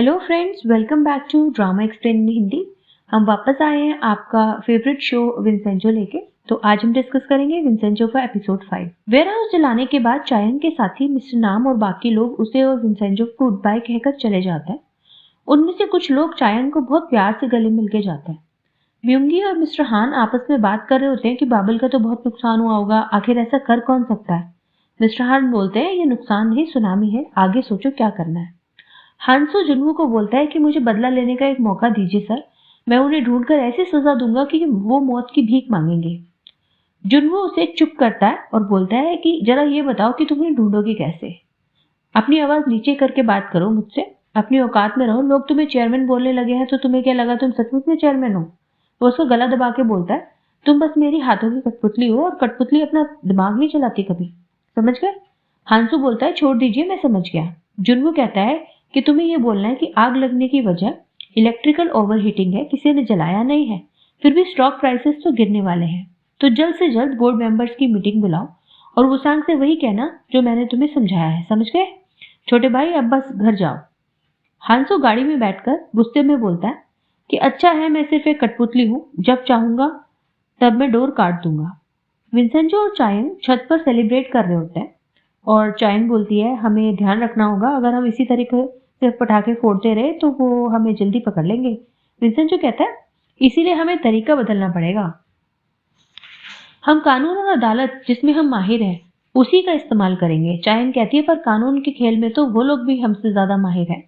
Hello friends, welcome back to drama explain in Hindi. हम वापस आए हैं आपका फेवरेट शो विंसेंजो लेके। तो आज हम डिस्कस करेंगे विंसेंजो का एपिसोड 5। वेयर हाउस जलाने के बाद चायन के साथी मिस्टर नाम और बाकी लोग उसे और विंसेंजो को गुड बाय कहकर चले जाते हैं। उनमें से कुछ लोग चायन को बहुत प्यार से गले मिल के जाते हैं। म्यूंगी और मिस्टर हान आपस में बात कर रहे होते हैं कि बाबल का तो बहुत नुकसान हुआ होगा, आखिर ऐसा कर कौन सकता है। मिस्टर हान बोलते हैं ये नुकसान नहीं, सुनामी है, आगे सोचो क्या करना है। हांसो जुन्नू को बोलता है कि मुझे बदला लेने का एक मौका दीजिए सर, मैं उन्हें ढूंढकर ऐसी सजा दूंगा कि वो मौत की भीख मांगेंगे। जुन्नू उसे चुप करता है और बोलता है कि जरा ये बताओ कि तुम उन्हें ढूंढोगे कैसे। अपनी आवाज नीचे करके बात करो मुझसे, अपनी औकात में रहो। लोग तुम्हें चेयरमैन बोलने लगे हैं तो तुम्हें क्या लगा तुम सचमुच में चेयरमैन हो। वो उसको गला दबा के बोलता है तुम बस मेरी हाथों की कठपुतली हो और कठपुतली अपना दिमाग नहीं चलाती कभी, समझ गए। हांसू बोलता है छोड़ दीजिए, मैं समझ गया। जुन्नू कहता है कि तुम्हें यह बोलना है कि आग लगने की वजह इलेक्ट्रिकल ओवरहीटिंग है, किसी ने जलाया नहीं है। फिर भी स्टॉक प्राइसेस तो गिरने वाले हैं, तो जल्द से जल्द बोर्ड मेंबर्स की मीटिंग बुलाओ और वुसांग से वही कहना जो मैंने तुम्हें समझाया है, समझ गए। छोटे भाई अब बस घर जाओ। हांसो गाड़ी में बैठकर गुस्से में बोलता है कि अच्छा है, मैं सिर्फ एक कठपुतली हूँ, जब चाहूंगा तब मैं डोर काट दूंगा। विंसेंजो और चायन छत पर सेलिब्रेट कर रहे होते हैं और चायन बोलती है हमें ध्यान रखना होगा, अगर हम इसी तरीके से पटाखे फोड़ते रहे तो वो हमें जल्दी पकड़ लेंगे। विंसेंजो कहता है इसीलिए हमें तरीका बदलना पड़ेगा। हम कानून और अदालत जिसमें हम माहिर हैं उसी का इस्तेमाल करेंगे। चायन कहती है पर कानून के खेल में तो वो लोग भी हमसे ज्यादा माहिर हैं।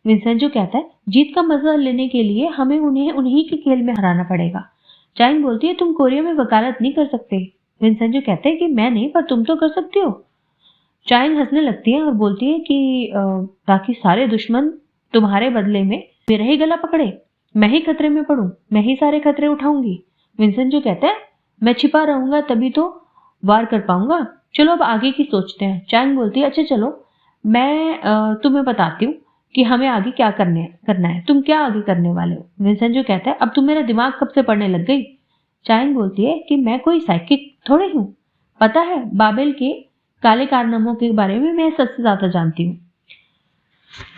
विंसेंजो कहता है जीत का मजा लेने के लिए हमें उन्हें उन्हीं के खेल में हराना पड़ेगा। चायन बोलती है तुम कोरिया में वकालत नहीं कर सकते। विंसेंजो कहते हैं कि मैं नहीं, पर तुम तो कर सकती हो। चायन हंसने लगती है और बोलती है कि ताकि सारे दुश्मन तुम्हारे बदले में मेरा ही गला पकड़े, मैं ही खतरे में पड़ूं, मैं ही सारे खतरे उठाऊंगी। विंसेंजो कहता है मैं छिपा रहूंगा तभी तो वार कर पाऊंगा। चलो अब आगे की सोचते हैं। चायन बोलती है अच्छा चलो, मैं तुम्हें बताती हूँ कि हमें आगे क्या करना है। तुम क्या आगे करने वाले हो। विंसेंजो कहता है अब तुम मेरा दिमाग कब से पढ़ने लग गई। चायन बोलती है कि मैं कोई साइकिक थोड़े हूँ, पता है बाबेल के काले कारनामों के बारे में मैं सबसे ज्यादा जानती हूँ।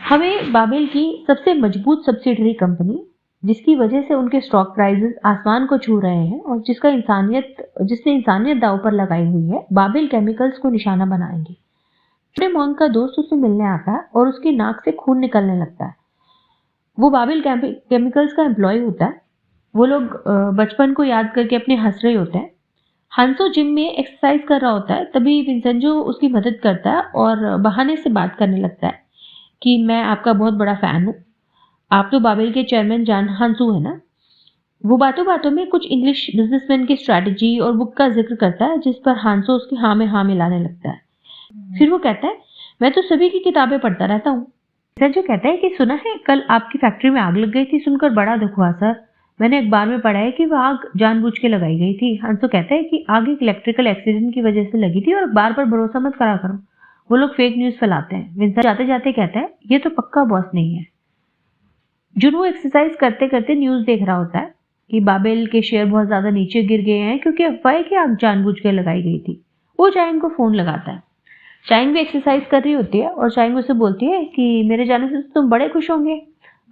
हमें बाबेल की सबसे मजबूत सब्सिडरी कंपनी, जिसकी वजह से उनके स्टॉक प्राइसेस आसमान को छू रहे हैं और जिसने इंसानियत दांव पर लगाई हुई है, बाबेल केमिकल्स को निशाना बनाएंगे। मोंग का दोस्त उसे मिलने आता है और उसकी नाक से खून निकलने लगता है। वो बाबेल केमिकल्स का एम्प्लॉय होता है। वो लोग बचपन को याद करके अपने हंस रहे होते हैं। हांसो जिम में एक्सरसाइज कर रहा होता है, तभी विंसेंजो उसकी मदद करता है और बहाने से बात करने लगता है कि मैं आपका बहुत बड़ा फैन हूँ, आप तो बाबेल के चेयरमैन जान हांसू है ना। वो बातों बातों में कुछ इंग्लिश बिजनेसमैन की स्ट्रैटेजी और बुक का जिक्र करता है, जिस पर हांसो उसकी हाँ में हाँ मिलाने लगता है। फिर वो कहता है मैं तो सभी की किताबें पढ़ता रहता हूँ। विंसेंजो कहता है कि सुना है कल आपकी फैक्ट्री में आग लग गई थी, सुनकर बड़ा दुख हुआ सर। मैंने अखबार में पढ़ा है कि वह आग जानबूझ के लगाई गई थी। हांसो कहता है कि आग एक इलेक्ट्रिकल एक्सीडेंट की वजह से लगी थी और अखबार पर भरोसा मत करा करो, वो लोग फेक न्यूज फैलाते हैं। विंसेंजो जाते जाते कहता है ये तो पक्का बॉस नहीं है। जुनू एक्सरसाइज करते करते न्यूज देख रहा होता है कि बाबेल के शेयर बहुत ज्यादा नीचे गिर गए हैं क्योंकि अफवाह है कि आग जानबूझ के लगाई गई थी। वो चायन को फोन लगाता है। चायन भी एक्सरसाइज कर रही होती है और चायन उसे बोलती है कि मेरे जाने से तुम बड़े खुश होंगे,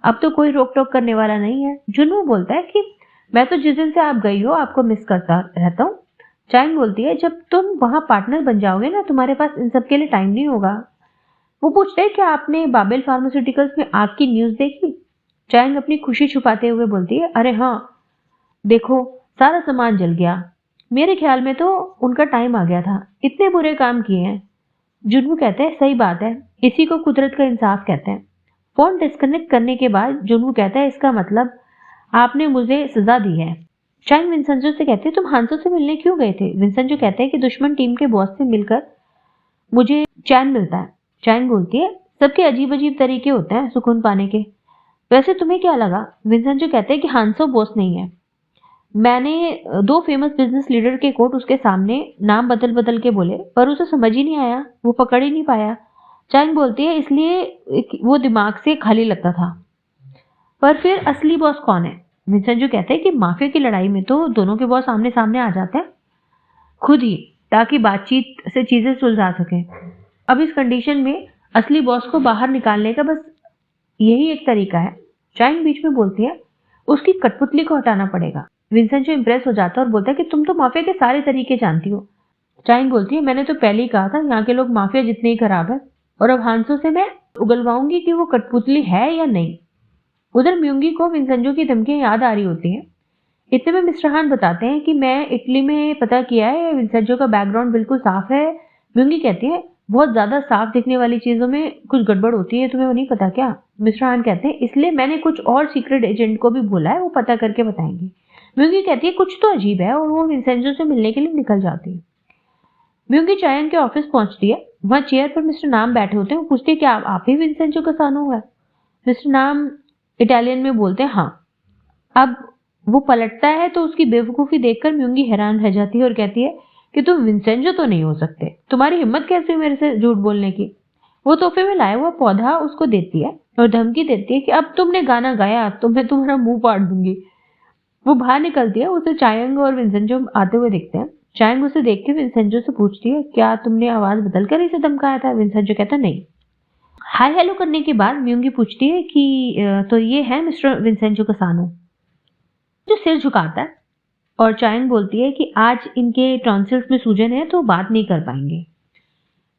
अब तो कोई रोक टोक करने वाला नहीं है। जुनू बोलता है कि मैं तो जिस दिन से आप गई हो आपको मिस करता रहता हूँ। चायन बोलती है जब तुम वहां पार्टनर बन जाओगे ना, तुम्हारे पास इन सब के लिए टाइम नहीं होगा। वो पूछते हैं क्या आपने बाबेल फार्मास्यूटिकल्स में आग की न्यूज देखी। चायन अपनी खुशी छुपाते हुए बोलती है अरे हाँ देखो, सारा सामान जल गया, मेरे ख्याल में तो उनका टाइम आ गया था, इतने बुरे काम किए हैं। जुन्नू कहते हैं सही बात है, इसी को कुदरत का इंसाफ कहते हैं। फोन डिस्कनेक्ट करने के बाद जुन्नू कहता है इसका मतलब आपने मुझे सजा दी है। चायन विंसेंजो से कहते हैं तुम हांसो से मिलने क्यों गए थे। विंसेंजो कहते हैं कि दुश्मन टीम के बॉस से मिलकर मुझे चैन मिलता है। चायन बोलती है सबके अजीब अजीब तरीके होते हैं सुकून पाने के, वैसे तुम्हें क्या लगा। विंसेंजो कहते हैं कि हांसो बॉस नहीं है, मैंने दो फेमस बिजनेस लीडर के कोट उसके सामने नाम बदल बदल के बोले पर उसे समझ ही नहीं आया, वो पकड़ ही नहीं पाया। चाइंग बोलती है इसलिए वो दिमाग से खाली लगता था। पर फिर असली बॉस कौन है। विंसेंजो कहते हैं कि माफिया की लड़ाई में तो दोनों के बॉस आमने सामने आ जाते हैं खुद ही, ताकि बातचीत से चीजें सुलझा सके। अब इस कंडीशन में असली बॉस को बाहर निकालने का बस यही एक तरीका है। चाइंग बीच में बोलती है, उसकी कठपुतली को हटाना पड़ेगा। विंसेंजो इम्प्रेस हो जाता है और बोलता है कि तुम तो माफिया के सारे तरीके जानती हो। चाइंग बोलती है, मैंने तो पहले ही कहा था यहाँ के लोग माफिया जितने ही खराब है, और अब हांसो से मैं उगलवाऊंगी कि वो कठपुतली है या नहीं। उधर म्यूंगी को विंसेंजो की धमकियां याद आ रही होती हैं। इतने में मिस्टर हान बताते हैं कि मैं इटली में पता किया है, विंसेंजो का बैकग्राउंड बिल्कुल साफ है। म्यूंगी कहती है, बहुत ज्यादा साफ दिखने वाली चीजों में कुछ गड़बड़ होती है, तुम्हें वो नहीं पता क्या? मिस्टर हान कहते हैं, इसलिए मैंने कुछ और सीक्रेट एजेंट को भी बोला है, वो पता करके बताएंगे। म्यूंगी कहती है, कुछ तो अजीब है, और वो विंसेंजो से मिलने के लिए निकल जाती है। म्यूंगी चायन के ऑफिस पहुंचती है। वहां चेयर पर मिस्टर नाम बैठे होते हैं। वो पूछती है, क्या आप ही विंसेंजो का सानो है? मिस्टर नाम इटालियन में बोलते हैं, हाँ। अब वो पलटता है तो उसकी बेवकूफी देखकर म्यूंगी हैरान रह जाती है और कहती है कि तुम विंसेंजो तो नहीं हो सकते, तुम्हारी हिम्मत कैसे हुई मेरे से झूठ बोलने की? वो तोहफे में लाया हुआ पौधा उसको देती है और धमकी देती है कि अब तुमने गाना गाया तो मैं तुम्हारा मुंह फाड़ दूंगी। वो बाहर निकलती है। उसे चायंग और विंसेंजो आते हुए दिखते हैं। चायंग उसे देख के विंसेंजो से पूछती है, क्या तुमने आवाज बदलकर इसे धमकाया था? विंसेंजो कहता नहीं। हाय हेलो करने के बाद म्यूंगी पूछती है कि तो ये है मिस्टर विंसेंजो कसानो? जो सिर झुकाता है। और चायंग बोलती है कि आज इनके टॉन्सिल्स में सूजन है तो बात नहीं कर पाएंगे।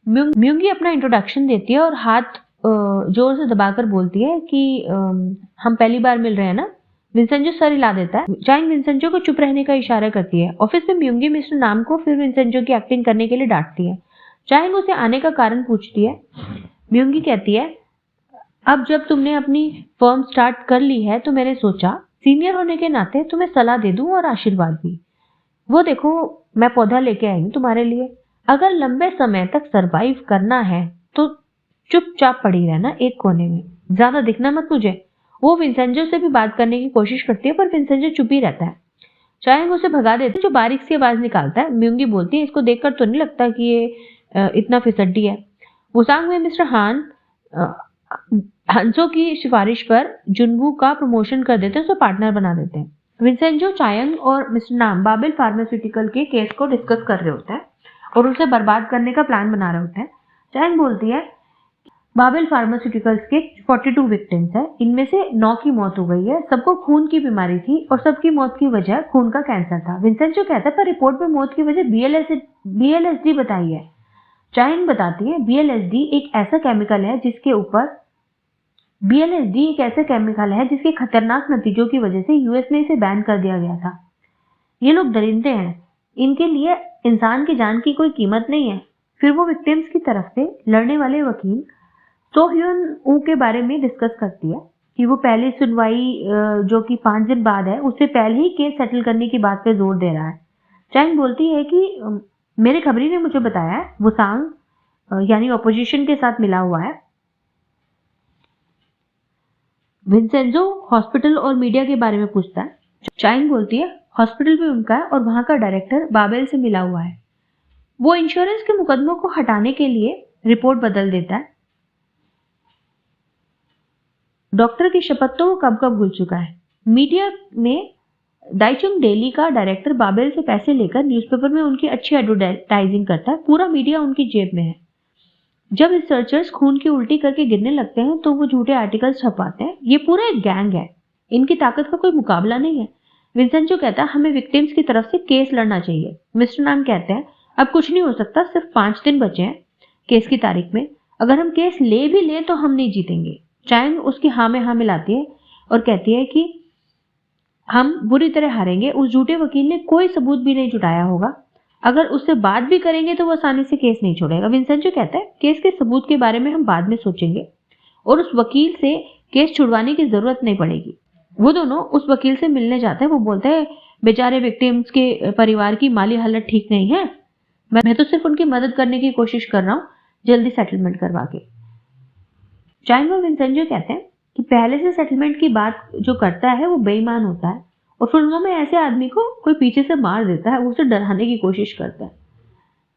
म्यूंगी अपना इंट्रोडक्शन देती है और हाथ जोर से दबाकर बोलती है कि हम पहली बार मिल रहे हैं ना। विंसेंजो सर हिला देता है। चायंग विंसेंजो को चुप रहने का इशारा करती है। ऑफिस में म्यूंगी मिस्टर नाम को फिर विंसेंजो की एक्टिंग करने के लिए डांटती है। चायंग उसे आने का कारण पूछती है। म्यूंगी कहती है, अब जब तुमने अपनी फर्म स्टार्ट कर ली है तो मैंने सोचा सीनियर होने के नाते तुम्हें सलाह दे दूं और आशीर्वाद भी। वो देखो, मैं पौधा लेके आई हूं तुम्हारे लिए। अगर लंबे समय तक सरवाइव करना है तो चुपचाप पड़ी रहना एक कोने में, ज्यादा दिखना मत मुझे। वो विंसेंजो से भी बात करने की कोशिश करती है पर विंसेंजो चुप ही रहता है। चायंग उसे भगा देते हैं जो बारीक सी आवाज निकालता है। म्यूंगी बोलती है, इसको देखकर तो नहीं लगता कि ये इतना फिसड्डी है। वुसांग में मिस्टर हान हंसो की सिफारिश पर जुनवू का प्रमोशन कर देते हैं, उसे पार्टनर बना देते हैं। विंसेंजो, चायंग और मिस्टर नाम बाबेल फार्मास्यूटिकल के केस को डिस्कस कर रहे होते हैं और उसे बर्बाद करने का प्लान बना रहे होते हैं। चायंग बोलती है, बाबेल फार्मास्यूटिकल्स के 42 विक्टिम्स हैं, इनमें से 9 की मौत हो गई है। सबको खून की बीमारी थी और सबकी मौत की वजह खून का कैंसर था। विंसेंजो कहता है, पर रिपोर्ट में मौत की वजह बीएलएसडी बताई है। चायंग बताती है, बीएलएसडी एक ऐसा केमिकल है जिसके खतरनाक नतीजों की वजह से यूएस में इसे बैन कर दिया गया था। ये लोग दरिंदे हैं, इनके लिए इंसान की जान की कोई कीमत नहीं है। फिर वो विक्टिम्स की तरफ से लड़ने वाले वकील सो ह्यून ऊ के बारे में डिस्कस करती है कि वो पहली सुनवाई जो कि 5 दिन बाद है, उससे पहले ही केस सेटल करने की बात पे जोर दे रहा है। चाइंग बोलती है कि मेरे खबरी ने मुझे बताया है वो सांग यानी ऑपोजिशन के साथ मिला हुआ है। विंसेंजो हॉस्पिटल और मीडिया के बारे में पूछता है। चाइंग बोलती है हॉस्पिटल भी उनका है और वहां का डायरेक्टर बाबेल से मिला हुआ है। वो इंश्योरेंस के मुकदमों को हटाने के लिए रिपोर्ट बदल देता है। डॉक्टर की शपथ तो वो कब कब भूल चुका है। मीडिया में दाइचुंग डेली का डायरेक्टर बाबेल से पैसे लेकर न्यूज़पेपर में उनकी अच्छी एडवर्टाइजिंग करता है। पूरा मीडिया उनकी जेब में है। जब रिसर्चर्स खून की उल्टी करके गिरने लगते हैं तो वो झूठे आर्टिकल्स छपाते हैं। ये पूरा एक गैंग है, इनकी ताकत का कोई मुकाबला नहीं है। विंसेंजो कहता है हमें विक्टिम्स की तरफ से केस लड़ना चाहिए। मिस्टर नाम कहते हैं अब कुछ नहीं हो सकता, सिर्फ 5 दिन बचे हैं केस की तारीख में। अगर हम केस ले भी लें तो हम नहीं जीतेंगे। चाइंग उसकी हाँ में हाँ मिलाती है और कहती है कि हम बुरी तरह हारेंगे। उस झूठे वकील ने कोई सबूत भी नहीं जुटाया होगा। अगर उससे बात भी करेंगे तो वो आसानी से केस नहीं छोड़ेगा। विंसेंजो कहता है केस के सबूत के बारे में हम बाद में सोचेंगे और उस वकील से केस छुड़वाने की जरूरत नहीं पड़ेगी। वो दोनों उस वकील से मिलने जाते हैं। वो बोलते हैं बेचारे विक्टिम्स के परिवार की माली हालत ठीक नहीं है, मैं तो सिर्फ उनकी मदद करने की कोशिश कर रहा हूँ, जल्दी सेटलमेंट करवा के। चाइंग और विंसेंजो कहते हैं कि पहले से सेटलमेंट की बात जो करता है वो बेईमान होता है और फिल्मों में ऐसे आदमी को कोई पीछे से मार देता है, वो उसे डराने की कोशिश करता है।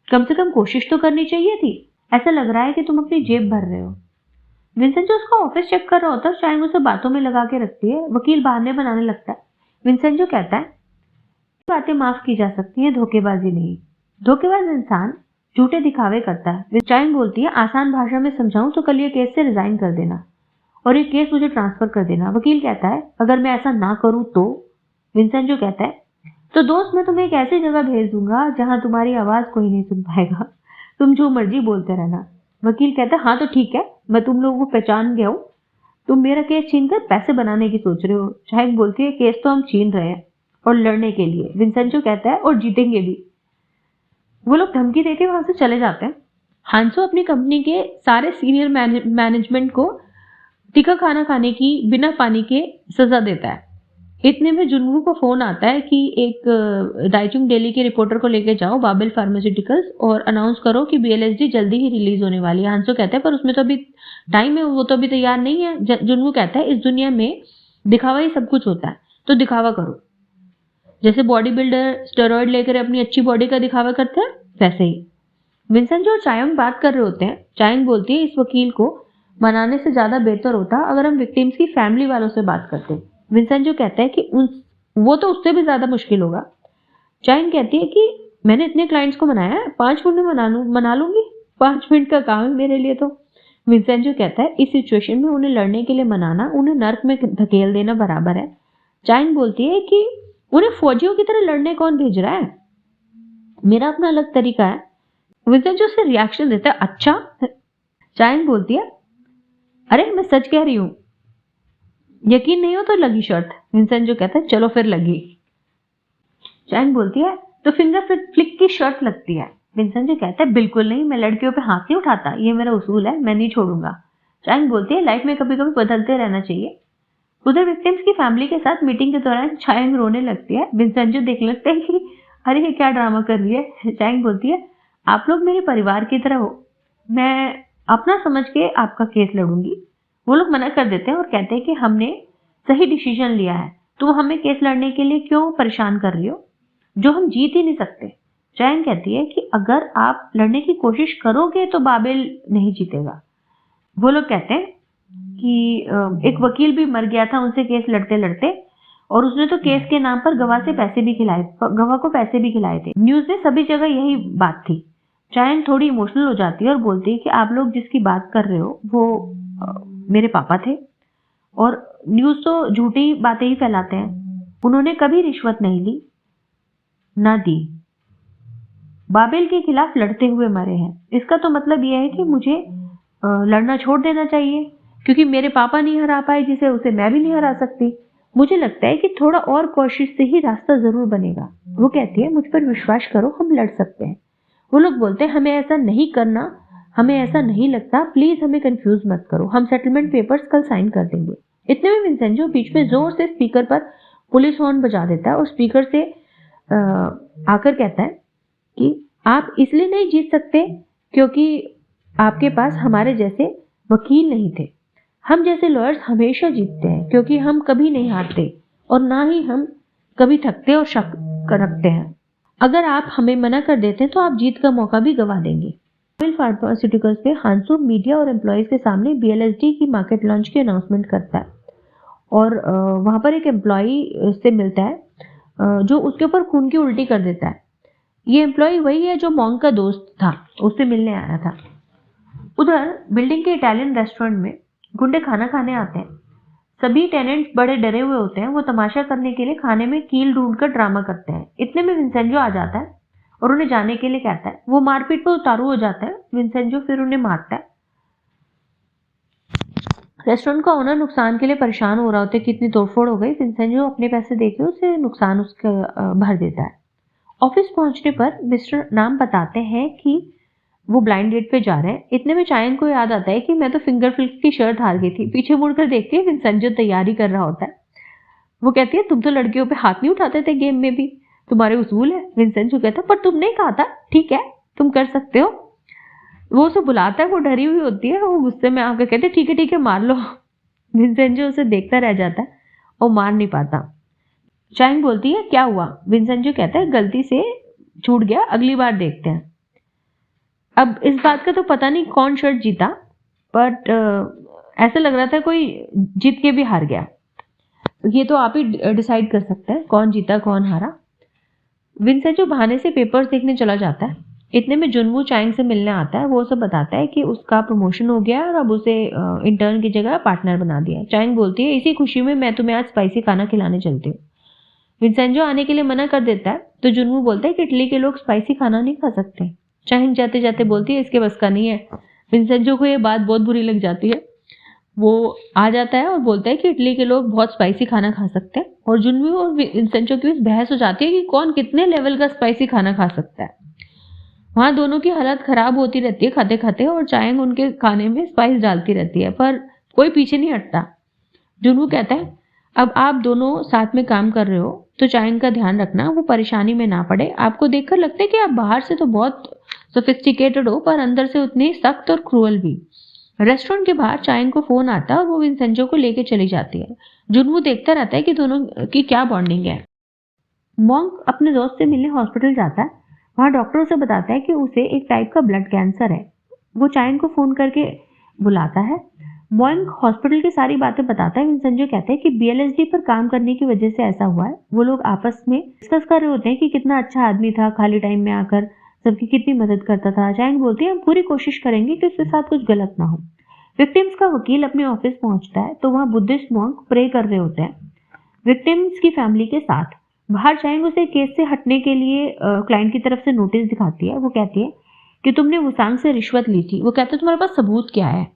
कम से कम कोशिश तो करनी चाहिए थी, ऐसा लग रहा है कि तुम अपनी जेब भर रहे हो। विंसेंजो उसका ऑफिस चेक कर रहा होता है। चाइंग उसे बातों में लगा के रखती है। वकील बहाने बनाने लगता है। विंसेंजो कहता है बातें माफ की जा सकती है, धोखेबाजी नहीं। धोखेबाज इंसान झूठे दिखावे करता है। चाइंग बोलती है आसान भाषा में समझाऊं तो कल ये केस से रिजाइन कर देना। और ये केस मुझे ट्रांसफर कर देना। वकील कहता है अगर मैं ऐसा ना करूं तो? विंसेंजो कहता है तो दोस्त मैं तुम्हें एक ऐसी जगह भेज दूंगा जहां तुम्हारी आवाज कोई नहीं सुन पाएगा, तुम जो मर्जी बोलते रहना। वकील कहता है हाँ तो ठीक है, मैं तुम लोगों को पहचान गया हूँ, तुम मेरा केस छीन कर पैसे बनाने की सोच रहे हो। चायंग बोलती है केस तो हम छीन रहे हैं और लड़ने के लिए। विंसेंजो कहता है और जीतेंगे भी। वो लोग धमकी देके वहां से चले जाते हैं। हांसो अपनी कंपनी के सारे सीनियर मैनेजमेंट को तीखा खाना खाने की बिना पानी के सजा देता है। इतने में जुनवू को फोन आता है कि एक दाइचुंग डेली के रिपोर्टर को लेके जाओ बाबेल फार्मास्यूटिकल्स और अनाउंस करो कि बीएलएसडी जल्दी ही रिलीज होने वाली है। हांसो कहता है पर उसमें तो अभी टाइम है, वो तो अभी तैयार नहीं है। जुनवू कहता है इस दुनिया में दिखावा ही सब कुछ होता है, तो दिखावा करो। जैसे बॉडी बिल्डर स्टेरॉइड लेकर अपनी अच्छी बॉडी का दिखावा करते हैं वैसे ही। विंसेंजो और चायंग बात कर रहे होते हैं। चायंग बोलती है इस वकील को मनाने से ज्यादा बेहतर होता अगर हम विक्टिम्स की फैमिली वालों से बात करते। विंसेंजो कहता है कि वो तो उससे भी ज्यादा मुश्किल होगा। चायंग कहती है कि मैंने इतने क्लाइंट्स को मनाया है, 5 मिनट में मना लूंगी, 5 मिनट का काम है मेरे लिए तो। विंसेंजो कहता है इस सिचुएशन में उन्हें लड़ने के लिए मनाना उन्हें नर्क में धकेल देना बराबर है। चायंग बोलती है कि उन्हें फौजियों की तरह लड़ने कौन भेज रहा है, मेरा अपना अलग तरीका है। विंसेंजो से रिएक्शन देता है अच्छा। चायंग बोलती है अरे मैं सच कह रही हूं, यकीन नहीं हो तो लगी शर्त। विंसेंजो कहता है चलो फिर लगी। चायंग बोलती है तो फिंगर फ्लिक की शर्त लगती है। विंसेंजो कहता है बिल्कुल नहीं, मैं लड़कियों पे हाथ नहीं उठाता, ये मेरा उसूल है, मैं नहीं छोड़ूंगा। चायंग बोलती है लाइफ में कभी कभी बदलते रहना चाहिए। उधर विक्टिम्स की फैमिली के साथ मीटिंग के दौरान चायंग रोने लगती है। विंसेंजो देख लगता है कि अरे ये क्या ड्रामा कर रही है। चायंग बोलती है आप लोग मेरे परिवार की तरह हो, मैं अपना समझ के आपका केस लड़ूंगी। वो लोग मना कर देते हैं और कहते हैं कि हमने सही डिसीजन लिया है, तुम हमें केस लड़ने के लिए क्यों परेशान कर रही हो जो हम जीत ही नहीं सकते। चायंग कहती है कि अगर आप लड़ने की कोशिश करोगे तो बाबेल नहीं जीतेगा। वो लोग कहते हैं कि एक वकील भी मर गया था उनसे केस लड़ते लड़ते, और उसने तो केस के नाम पर गवाह को पैसे भी खिलाए थे। न्यूज में सभी जगह यही बात थी। चायंग थोड़ी इमोशनल हो जाती है और बोलती है कि आप लोग जिसकी बात कर रहे हो वो मेरे पापा थे, और न्यूज तो झूठी बातें ही फैलाते हैं, उन्होंने कभी रिश्वत नहीं ली ना दी, बाबेल के खिलाफ लड़ते हुए मरे हैं। इसका तो मतलब यह है कि मुझे लड़ना छोड़ देना चाहिए क्योंकि मेरे पापा नहीं हरा पाए जिसे उसे मैं भी नहीं हरा सकती। मुझे लगता है कि थोड़ा और कोशिश से ही रास्ता जरूर बनेगा। वो कहती है मुझ पर विश्वास करो, हम लड़ सकते हैं। वो लोग बोलते हैं हमें ऐसा नहीं करना, हमें ऐसा नहीं लगता, प्लीज हमें कंफ्यूज मत करो, हम सेटलमेंट पेपर्स कल साइन कर देंगे। इतने में विंसेंजो बीच में जोर से स्पीकर पर पुलिस हॉर्न बजा देता है और स्पीकर से आकर कहता है कि आप इसलिए नहीं जीत सकते क्योंकि आपके पास हमारे जैसे वकील नहीं थे। हम जैसे लॉयर्स हमेशा जीतते हैं क्योंकि हम कभी नहीं हारते और ना ही हम कभी थकते और शक रखते हैं। अगर आप हमें मना कर देते हैं तो आप जीत का मौका भी गवा देंगे। बाबेल फार्मास्यूटिकल्स पे हांसो मीडिया और एम्प्लॉयज के सामने बीएलएसडी की मार्केट लॉन्च की अनाउंसमेंट करता है और वहां पर एक एम्प्लॉय से मिलता है जो उसके ऊपर खून की उल्टी कर देता है। ये एम्प्लॉय वही है जो मॉन्ग का दोस्त था, उससे मिलने आया था। उधर बिल्डिंग के इटालियन रेस्टोरेंट में गुंडे खाना खाने आते हैं। सभी टेनेंट्स बड़े डरे हुए होते हैं, वो तमाशा करने के लिए खाने में कील ढूंढकर ड्रामा करते हैं। इतने में विंसेंजो आ जाता है और उन्हें जाने के लिए कहता है। वो मारपीट पर उतारू हो जाता है। विंसेंजो फिर उन्हें मारता है। रेस्टोरेंट का ओनर नुकसान के लिए परेशान हो रहा होता है कि इतनी तोड़फोड़ हो गई। विंसेंजो अपने पैसे देके उसे नुकसान उसका भर देता है। ऑफिस पहुंचने पर मिस्टर नाम बताते हैं कि वो ब्लाइंड डेट पे जा रहे हैं। इतने में चायंग को याद आता है कि मैं तो फिंगर फ्लिक की शर्ट हार गई थी। पीछे मुड़कर देखती है विंसेंजो तैयारी कर रहा होता है। वो कहती है तुम तो लड़कियों पे हाथ नहीं उठाते थे गेम में भी, तुम्हारे उसूल है। विंसेंजो कहता है पर तुमने कहा था, ठीक है तुम कर सकते हो। वो उसे बुलाता है, वो डरी हुई होती है, वो गुस्से में आकर कहते ठीक है मार लो। विंसेंजो उसे देखता रह जाता है और मार नहीं पाता। चायंग बोलती है क्या हुआ? विंसेंजो कहता है गलती से छूट गया, अगली बार देखते हैं। अब इस बात का तो पता नहीं कौन शर्ट जीता, बट ऐसा लग रहा था कोई जीत के भी हार गया। ये तो आप ही डिसाइड कर सकते हैं कौन जीता कौन हारा। विंसेंजो बहाने से पेपर्स देखने चला जाता है। इतने में जुनवू चाइंग से मिलने आता है। वो उसे बताता है कि उसका प्रमोशन हो गया और अब उसे इंटर्न की जगह पार्टनर बना दिया। चाइंग बोलती है इसी खुशी में मैं तुम्हें आज स्पाइसी खाना खिलाने चलती हूँ। विंसेंजो आने के लिए मना कर देता है तो जुनवू बोलता है कि इटली के लोग स्पाइसी खाना नहीं खा सकते। चाइंग जाते जाते बोलती है इसके बस का नहीं है। विंसेंजो को ये बात बहुत बुरी लग जाती है। वो आ जाता है और बोलता है कि इटली के लोग बहुत स्पाइसी खाना खा सकते हैं और जुनवू और विंसेंजो के बीच बहस हो जाती है कि कौन कितने लेवल का स्पाइसी खाना खा सकता है। वहां दोनों की हालत खराब होती रहती है खाते खाते और चाइंग उनके खाने में स्पाइस डालती रहती है पर कोई पीछे नहीं हटता। जुनू कहता है अब आप दोनों साथ में काम कर रहे हो तो चाइंग का ध्यान रखना वो परेशानी में ना पड़े। आपको देखकर लगता है कि आप बाहर से तो बहुत सोफिस्टिकेटेड हो पर अंदर से उतनी सख्त और क्रूअल भी। रेस्टोरेंट के बाहर चाइंग को फोन आता है और वो विंसेंजो को लेके चली जाती है। जुनू देखता रहता है कि दोनों की क्या बॉन्डिंग है। मॉन्क अपने दोस्त से मिलने हॉस्पिटल जाता है। वहाँ डॉक्टर उसे बताता है कि उसे एक टाइप का ब्लड कैंसर है। वो चाइंग को फोन करके बुलाता है। मॉन्क हॉस्पिटल की सारी बातें बताता है। विंसेंजो कहते हैं कि बीएलएसडी पर काम करने की वजह से ऐसा हुआ है। वो लोग आपस में डिस्कस कर रहे होते हैं कि कितना अच्छा आदमी था, खाली टाइम में आकर सबकी कितनी मदद करता था। चाइंग बोलती है हम पूरी कोशिश करेंगे कि उसके साथ कुछ गलत ना हो। विक्टिम्स का वकील अपने ऑफिस पहुंचता है तो वहाँ बुद्धिस्ट मॉन्क प्रे कर रहे होते हैं विक्टिम्स की फैमिली के साथ। बाहर चाइंग उसे केस से हटने के लिए क्लाइंट की तरफ से नोटिस दिखाती है। वो कहती है कि तुमने वुसांग से रिश्वत ली थी। वो कहते हैं तुम्हारे पास सबूत क्या है।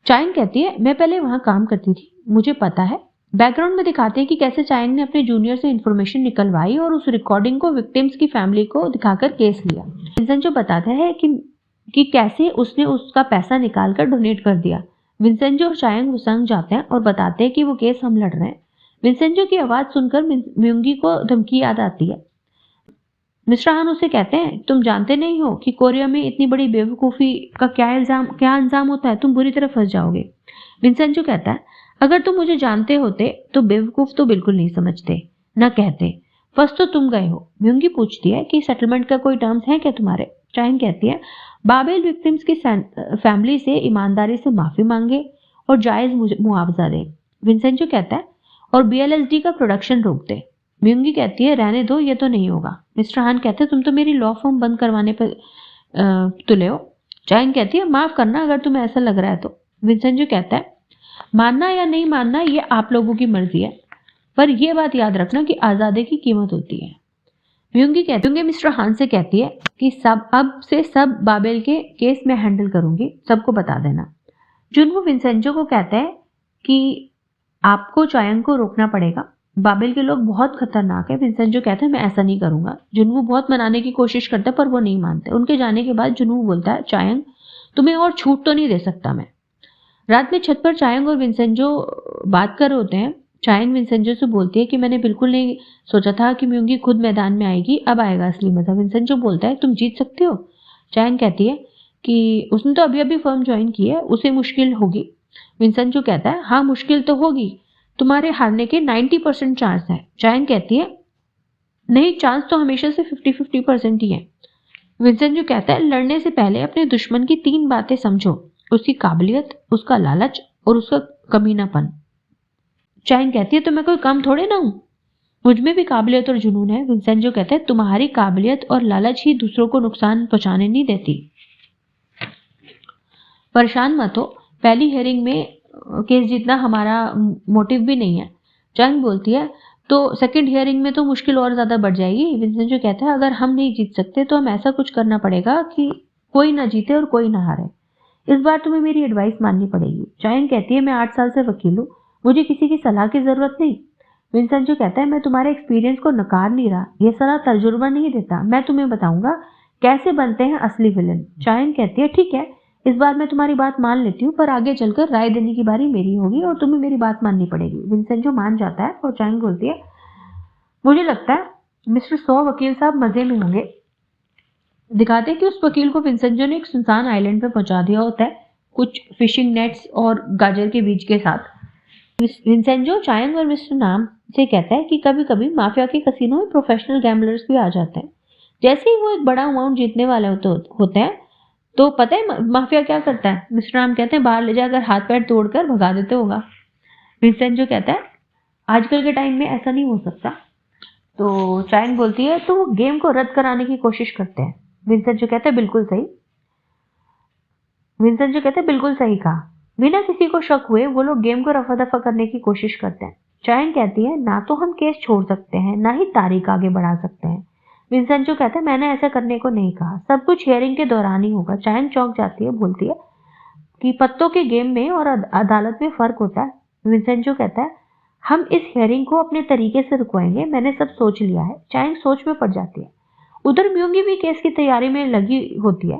चाइंग कहती है मैं पहले वहां काम करती थी, मुझे पता है। बैकग्राउंड में दिखाते हैं कि कैसे चाइंग ने अपने जूनियर से इन्फॉर्मेशन निकलवाई और उस रिकॉर्डिंग को विक्टिम्स की फैमिली को दिखाकर केस लिया। विंसेंट जो बताता है कि कैसे उसने उसका पैसा निकाल कर डोनेट कर दिया। विंसेंजो और चाइंग वुसांग जाते हैं और बताते हैं कि वो केस हम लड़ रहे हैं। विंसेंजो की आवाज सुनकर म्यूंगी को धमकी याद आती है। मिस्टर हान उसे कहते हैं तुम जानते नहीं हो कि कोरिया में इतनी बड़ी बेवकूफ़ी का क्या अंजाम होता है, तुम बुरी तरह फंस जाओगे। विंसेंजो कहता है अगर तुम मुझे जानते होते तो बेवकूफ़ तो बिल्कुल नहीं समझते, न कहते। फंस तो तुम गए हो। म्यूंगी पूछती है कि सेटलमेंट का कोई टर्म्स है क्या तुम्हारे। चाइंग कहती है बाबेल विक्टिम्स की फैमिली से ईमानदारी से माफ़ी मांगे और जायज़ मुआवजा दे। विंसेंजो कहता है और बीएलएसडी का प्रोडक्शन रोक दे। म्यूंगी कहती है रहने दो, ये तो नहीं होगा। मिस्टर हान कहते हैं तुम तो मेरी लॉ फॉर्म बंद करवाने पर तुले हो। चाइंग कहती है माफ करना अगर तुम्हें ऐसा लग रहा है तो। विंसेंजो कहता है मानना या नहीं मानना ये आप लोगों की मर्जी है, पर यह बात याद रखना कि आज़ादी की कीमत होती है। म्यूंगी मिस्टर हान से कहती है कि अब से सब बाबेल के केस में हैंडल करूंगी, सबको बता देना। जुनवू विंसेंजो को कहता है कि आपको चायंग को रोकना पड़ेगा, बाबेल के लोग बहुत खतरनाक है। विंसेंजो कहता है मैं ऐसा नहीं करूंगा। जुनवू बहुत मनाने की कोशिश करता है पर वो नहीं मानते। उनके जाने के बाद जुनवू बोलता है चायंग तुम्हें और छूट तो नहीं दे सकता मैं। रात में छत पर चायंग और विंसेंजो बात कर रहे होते हैं। चायंग विंसेंजो से बोलती है कि मैंने बिल्कुल नहीं सोचा था कि म्यूंगी खुद मैदान में आएगी, अब आएगा असली मजा। विंसेंजो बोलता है तुम जीत सकते हो। चायंग कहती है कि उसने तो अभी अभी फर्म ज्वाइन की है, उसे मुश्किल होगी। विंसेंजो कहता है हाँ मुश्किल तो होगी, तुम्हारे हारने के 90% चांस है। चायंग कहती है नहीं, चांस तो हमेशा से 50-50% ही है। विंसेंजो कहता है लड़ने से पहले अपने दुश्मन की 3 बातें समझो, उसकी काबिलियत, उसका लालच और उसका कमीनापन। चायंग कहती है तो मैं कोई कम थोड़े ना हूं, मुझ में भी काबिलियत और जुनून है। विंसेंजो कहता है तुम्हारी काबिलियत और लालच ही दूसरों को नुकसान पहुंचाने नहीं देती। परेशान मत हो, पहली हियरिंग में केस जीतना हमारा मोटिव भी नहीं है। चायंग बोलती है तो सेकंड हियरिंग में तो मुश्किल और ज्यादा बढ़ जाएगी। विंसेंजो कहता है अगर हम नहीं जीत सकते तो हम ऐसा कुछ करना पड़ेगा कि कोई ना जीते और कोई ना हारे। इस बार तुम्हें मेरी एडवाइस माननी पड़ेगी। चायंग कहती है मैं 8 साल से वकील हूँ, मुझे किसी की सलाह की जरूरत नहीं। विंसेंजो कहता है मैं तुम्हारे एक्सपीरियंस को नकार नहीं रहा, यह सलाह तजुर्बा नहीं देता, मैं तुम्हें बताऊंगा कैसे बनते हैं असली विलन। चायंग कहती है ठीक है, इस बार मैं तुम्हारी बात मान लेती हूँ, पर आगे चलकर राय देने की बारी मेरी होगी और तुम्हें मेरी बात माननी पड़ेगी। विंसेंजो मान जाता है और चायंग बोलती है मुझे लगता है मिस्टर सौ वकील साहब मजे में होंगे। दिखाते कि उस वकील को विंसेंजो ने एक सुनसान आइलैंड पे पहुंचा दिया होता है, कुछ फिशिंग नेट्स और गाजर के बीज के साथ। विंसेंजो चायंग और मिस्टर नाम से कहता है कि कभी कभी माफिया के कसिनो में प्रोफेशनल गैम्बलर्स भी आ जाते हैं। जैसे ही वो एक बड़ा अमाउंट जीतने वाले होते हैं तो पता है माफिया क्या करता है। मिस्टर राम कहते हैं बाहर ले जाकर हाथ पैर तोड़कर भगा देते होगा। विंसेंजो कहता है आजकल के टाइम में ऐसा नहीं हो सकता। तो चायंग बोलती है तो वो गेम को रद्द कराने की कोशिश करते हैं। विंसेंजो कहता है बिल्कुल सही। विंसेंजो कहते हैं बिल्कुल सही कहा। बिना किसी को शक हुए वो लोग गेम को रफा दफा करने की कोशिश करते हैं। चायन कहती है ना तो हम केस छोड़ सकते हैं ना ही तारीख आगे बढ़ा सकते हैं। विंसेंजो कहता है मैंने ऐसा करने को नहीं कहा, सब कुछ हियरिंग के दौरान ही होगा। चायन चौंक जाती है, बोलती है कि पत्तों के गेम में और अदालत में फर्क होता है। विंसेंजो कहता है हम इस हियरिंग को अपने तरीके से रुकवाएंगे, मैंने सब सोच लिया है। चायन सोच में पड़ जाती है। उधर म्यूंगी भी केस की तैयारी में लगी होती है।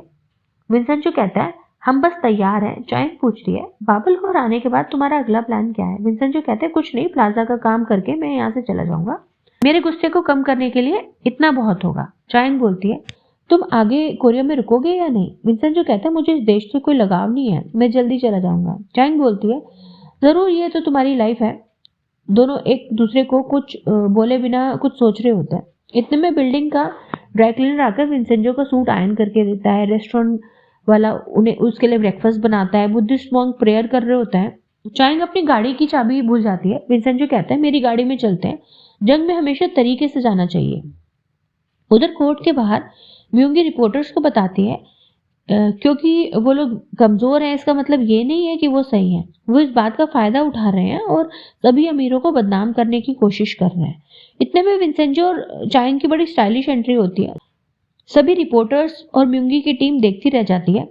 विंसेंजो कहता है हम बस तैयार हैं। चायन पूछ रही है बाबल को हराने के बाद तुम्हारा अगला प्लान क्या है? विंसेंजो कहते हैं कुछ नहीं, प्लाजा का काम करके मैं यहाँ से चला जाऊंगा। मेरे गुस्से को कम करने के लिए इतना बहुत होगा। चायन बोलती है तुम आगे कोरिया में रुकोगे या नहीं? विंसेंजो कहता है मुझे इस देश से कोई लगाव नहीं है, मैं जल्दी चला जाऊंगा। चायन बोलती है जरूर, ये तो तुम्हारी लाइफ है। दोनों एक दूसरे को कुछ बोले बिना कुछ सोच रहे होते हैं। इतने में बिल्डिंग का ड्राई क्लीनर आकर विंसेंजो का सूट आयरन करके देता है। रेस्टोरेंट वाला उन्हें उसके लिए ब्रेकफास्ट बनाता है। बुद्धिस्ट मॉन्क प्रेयर कर रहे होता है। चायन अपनी गाड़ी की चाबी भूल जाती है। विंसेंजो कहता है मेरी गाड़ी में चलते हैं, जंग में हमेशा तरीके से जाना चाहिए। उधर कोर्ट के बाहर म्यूंगी रिपोर्टर्स को बताती है क्योंकि वो लोग कमजोर हैं इसका मतलब ये नहीं है कि वो सही हैं। वो इस बात का फायदा उठा रहे हैं और सभी अमीरों को बदनाम करने की कोशिश कर रहे हैं। इतने में विंसेंजो और चायन की बड़ी स्टाइलिश एंट्री होती है। सभी रिपोर्टर्स और म्यूंगी की टीम देखती रह जाती है।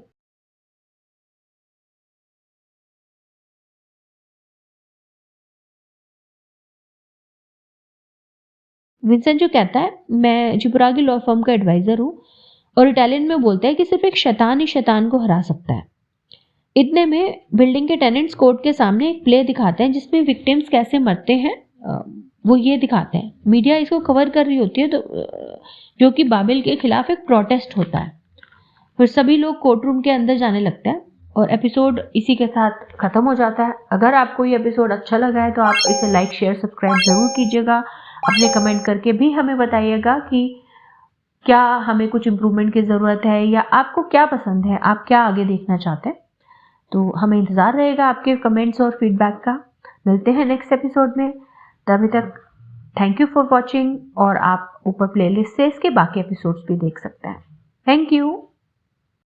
विंसेंजो कहता है मैं जिपुरागी लॉ फर्म का एडवाइजर हूँ, और इटालियन में बोलता है कि सिर्फ एक शैतान ही शैतान को हरा सकता है। इतने में बिल्डिंग के टेनेंट्स कोर्ट के सामने एक प्ले दिखाते हैं जिसमें विक्टिम्स कैसे मरते हैं, वो ये दिखाते हैं। मीडिया इसको कवर कर रही होती है, तो जो कि बाबिल के खिलाफ एक प्रोटेस्ट होता है। फिर सभी लोग कोर्ट रूम के अंदर जाने लगते हैं और एपिसोड इसी के साथ खत्म हो जाता है। अगर आपको ये एपिसोड अच्छा लगा है तो आप इसे लाइक शेयर सब्सक्राइब जरूर कीजिएगा। अपने कमेंट करके भी हमें बताइएगा कि क्या हमें कुछ इम्प्रूवमेंट की ज़रूरत है या आपको क्या पसंद है, आप क्या आगे देखना चाहते हैं। तो हमें इंतज़ार रहेगा आपके कमेंट्स और फीडबैक का। मिलते हैं नेक्स्ट एपिसोड में। तभी तक थैंक यू फॉर वॉचिंग, और आप ऊपर प्लेलिस्ट से इसके बाकी एपिसोड्स भी देख सकते हैं। Thank you.